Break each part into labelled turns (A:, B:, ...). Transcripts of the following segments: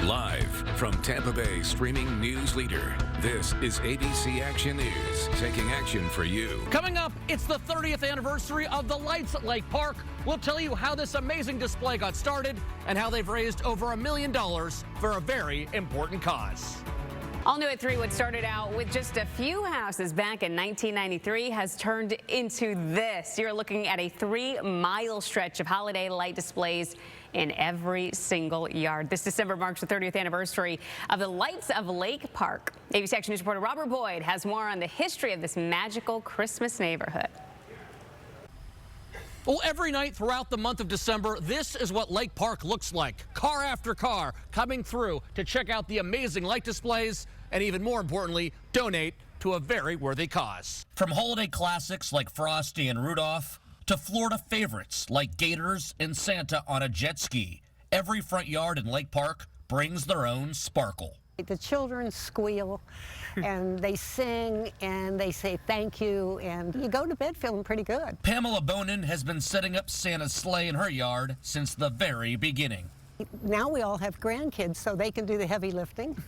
A: Live from Tampa Bay streaming news leader, this is ABC Action News, taking action for you.
B: Coming up, it's the 30th anniversary of the lights at Lake Park. We'll tell you how this amazing display got started and how they've raised over $1 million for a very important cause.
C: All new at 3, what started out with just a few houses back in 1993 has turned into this. You're looking at a 3-mile stretch of holiday light displays in every single yard. This December marks the 30th anniversary of the lights of Lake Park. ABC Action News reporter Robert Boyd has more on the history of this magical Christmas neighborhood.
B: Well, every night throughout the month of December, this is what Lake Park looks like. Car after car coming through to check out the amazing light displays and, even more importantly, donate to a very worthy cause. From holiday classics like Frosty and Rudolph to Florida favorites like Gators and Santa on a jet ski, every front yard in Lake Park brings their own sparkle.
D: The children squeal and they sing and they say thank you, and you go to bed feeling pretty good.
B: Pamela Bonin has been setting up Santa's sleigh in her yard since the very beginning.
D: Now we all have grandkids, so they can do the heavy lifting,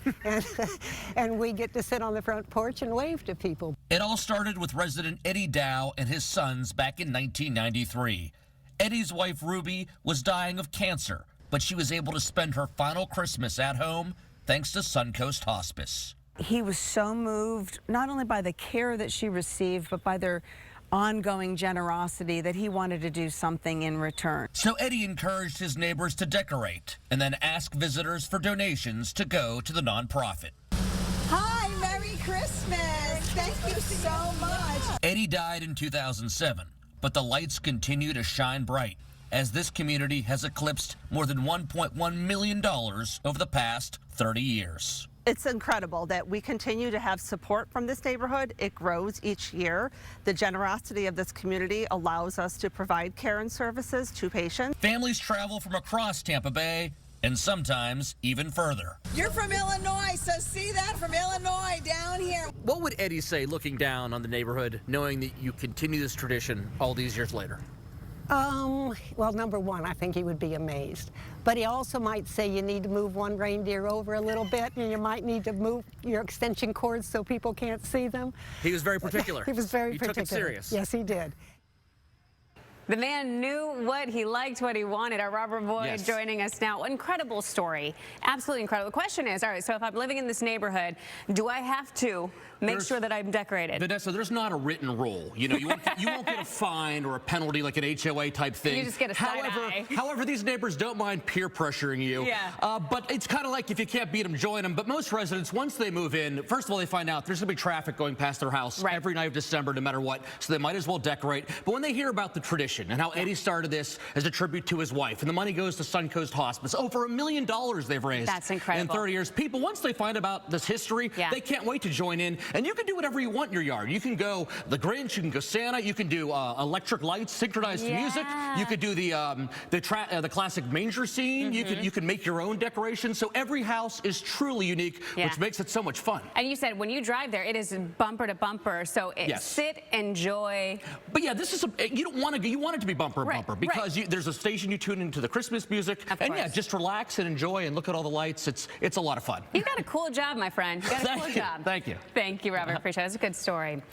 D: and we get to sit on the front porch and wave to people.
B: It all started with resident Eddie Dow and his sons back in 1993. Eddie's wife Ruby was dying of cancer, but she was able to spend her final Christmas at home thanks to Suncoast Hospice.
E: He was so moved, not only by the care that she received, but by their ongoing generosity, that he wanted to do something in return.
B: So Eddie encouraged his neighbors to decorate and then ask visitors for donations to go to the nonprofit.
F: Hi, Merry Christmas. Thank you so much.
B: Eddie died in 2007, but the lights continue to shine bright as this community has eclipsed more than $1.1 million over the past 30 years.
G: It's incredible that we continue to have support from this neighborhood. It grows each year. The generosity of this community allows us to provide care and services to patients. Families travel from across Tampa Bay and sometimes even further.
F: You're from Illinois, so see that from Illinois down here.
B: What would Eddie say looking down on the neighborhood, knowing that you continue this tradition all these years later?
D: Well, number one, I think he would be amazed. But he also might say you need to move one reindeer over a little bit, and you might need to move your extension cords so people can't see them.
B: He was very particular.
D: He was very particular.
B: He took it serious.
D: Yes, he did.
C: The man knew what he liked, what he wanted. Our Robert Boyd joining us now. Incredible story. Absolutely incredible. The question is, all right, so if I'm living in this neighborhood, do I have to make sure that I'm decorated?
B: Vanessa, there's not a written rule. You know, you won't get a fine or a penalty like an HOA type thing.
C: You just get a side eye.
B: However, these neighbors don't mind peer pressuring you.
C: Yeah.
B: But it's kind of like if you can't beat them, join them. But most residents, once they move in, first of all, they find out there's going to be traffic going past their house every night of December, no matter what. So they might as well decorate. But when they hear about the tradition and how Eddie started this as a tribute to his wife, and the money goes to Suncoast Hospice, over $1 million they've raised.
C: That's incredible.
B: In 30 years. People, once they find about this history, they can't wait to join in. And you can do whatever you want in your yard. You can go the Grinch, you can go Santa, you can do electric lights synchronized to music. You could do the classic manger scene. You can make your own decorations. So every house is truly unique, which makes it so much fun.
C: And you said when you drive there, it is bumper to bumper. So sit, enjoy.
B: But yeah, this is you want it to be bumper to bumper because there's a station you tune into the Christmas music, and just relax and enjoy and look at all the lights. It's a lot of fun.
C: You got a cool job, my friend. You got a cool job.
B: Thank you.
C: Thank you, Robert. Appreciate it. That's a good story.